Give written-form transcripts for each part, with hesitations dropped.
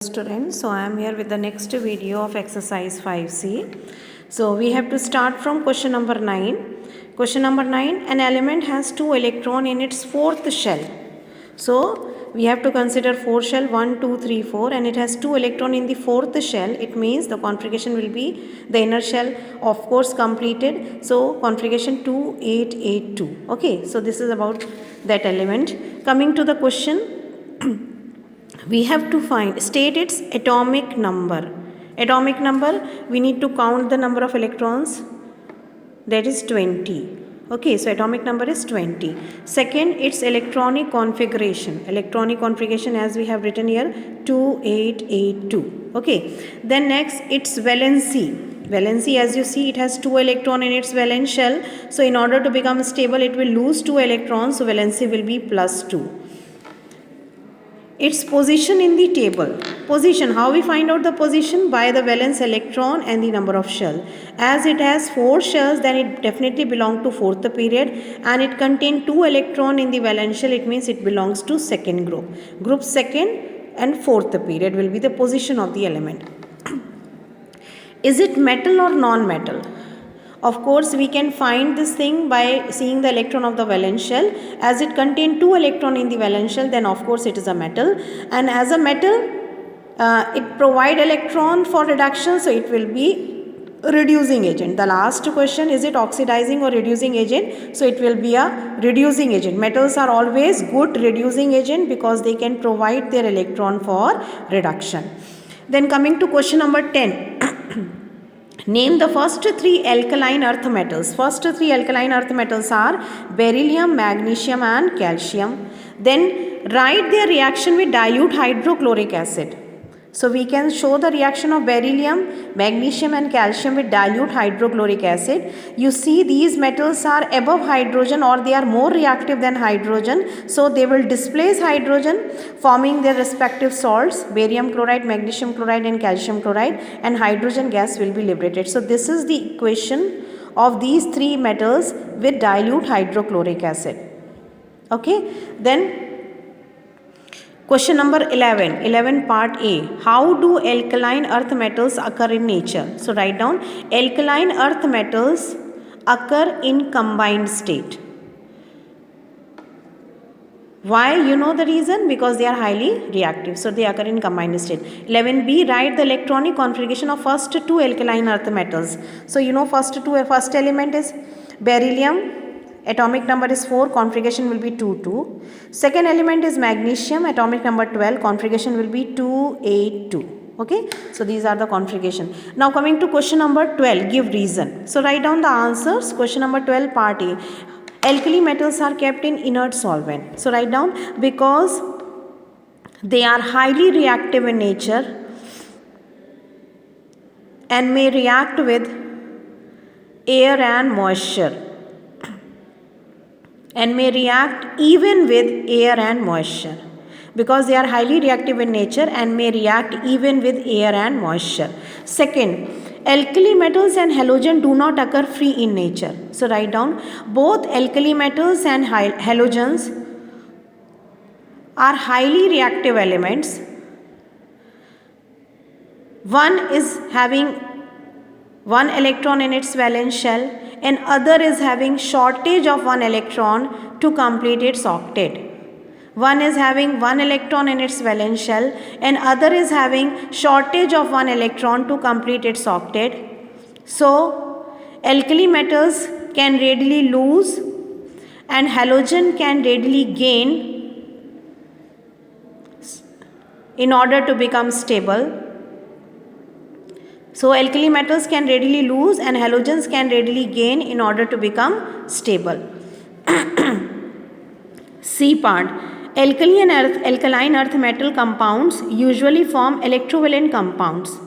Students, so I am here with the next video of exercise 5C. So we have to start from question number 9. Question number 9, an element has 2 electrons in its fourth shell. So we have to consider 4 shell 1, 2, 3, 4, and it has 2 electrons in the fourth shell. It means the configuration will be the inner shell, of course, completed. So configuration 2, 8, 8, 2. Okay, so this is about that element. Coming to the question, we have to state its atomic number. Atomic number, we need to count the number of electrons, that is 20. Okay, so atomic number is 20. Second, its electronic configuration. Electronic configuration, as we have written here, 2882. Okay, then next, its valency. Valency, as you see, it has 2 electrons in its valence shell. So in order to become stable, it will lose 2 electrons. So valency will be plus 2. Its position in the table. Position, how we find out the position? By the valence electron and the number of shell. As it has 4 shells, then it definitely belongs to fourth period, and it contains 2 electrons in the valence shell. It means it belongs to second group. Group second and fourth period will be the position of the element. Is it metal or non-metal? Of course, we can find this thing by seeing the electron of the valence shell. As it contains 2 electrons in the valence shell, then of course it is a metal. And as a metal, it provides electron for reduction, so it will be reducing agent. The last question, is it oxidizing or reducing agent? So it will be a reducing agent. Metals are always good reducing agent because they can provide their electron for reduction. Then coming to question number 10. Name the first 3 alkaline earth metals. First 3 alkaline earth metals are beryllium, magnesium and calcium. Then write their reaction with dilute hydrochloric acid. So we can show the reaction of beryllium, magnesium and calcium with dilute hydrochloric acid. You see, these metals are above hydrogen, or they are more reactive than hydrogen. So they will displace hydrogen, forming their respective salts, barium chloride, magnesium chloride and calcium chloride, and hydrogen gas will be liberated. So this is the equation of these 3 metals with dilute hydrochloric acid. Okay, then question number 11 part A. How do alkaline earth metals occur in nature? So write down, alkaline earth metals occur in combined state. Why? You know the reason? Because they are highly reactive. So they occur in combined state. 11b, write the electronic configuration of first 2 alkaline earth metals. So you know first element is beryllium. Atomic number is 4, configuration will be 2, 2. Second element is magnesium, atomic number 12, configuration will be 2, 8, 2. Okay, so these are the configuration. Now coming to question number 12, give reason. So write down the answers. Question number 12 part A. Alkali metals are kept in inert solvent. So write down, because they are highly reactive in nature and may react with air and moisture. And may react even with air and moisture, because they are highly reactive in nature and may react even with air and moisture. Second, alkali metals and halogen do not occur free in nature. So write down, both alkali metals and halogens are highly reactive elements. One is having 1 electron in its valence shell, and other is having shortage of 1 electron to complete its octet. One is having 1 electron in its valence shell, and other is having shortage of 1 electron to complete its octet. So alkali metals can readily lose and halogen can readily gain in order to become stable. So alkali metals can readily lose and halogens can readily gain in order to become stable. C part. Alkali and alkaline earth metal compounds usually form electrovalent compounds.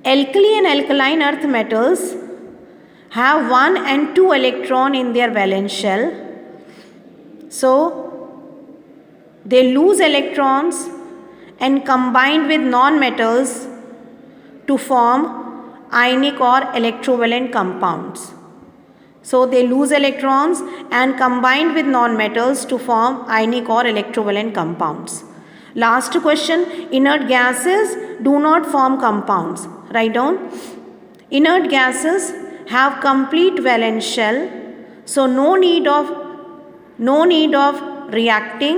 Alkali and alkaline earth metals have 1 and 2 electron in their valence shell. So they lose electrons and combine with non-metals to form ionic or electrovalent compounds. So they lose electrons and combine with non-metals to form ionic or electrovalent compounds. Last question, inert gases do not form compounds. Write down. Inert gases have complete valence shell, so no need of reacting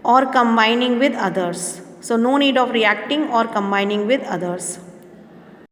or combining with others. So no need of reacting or combining with others.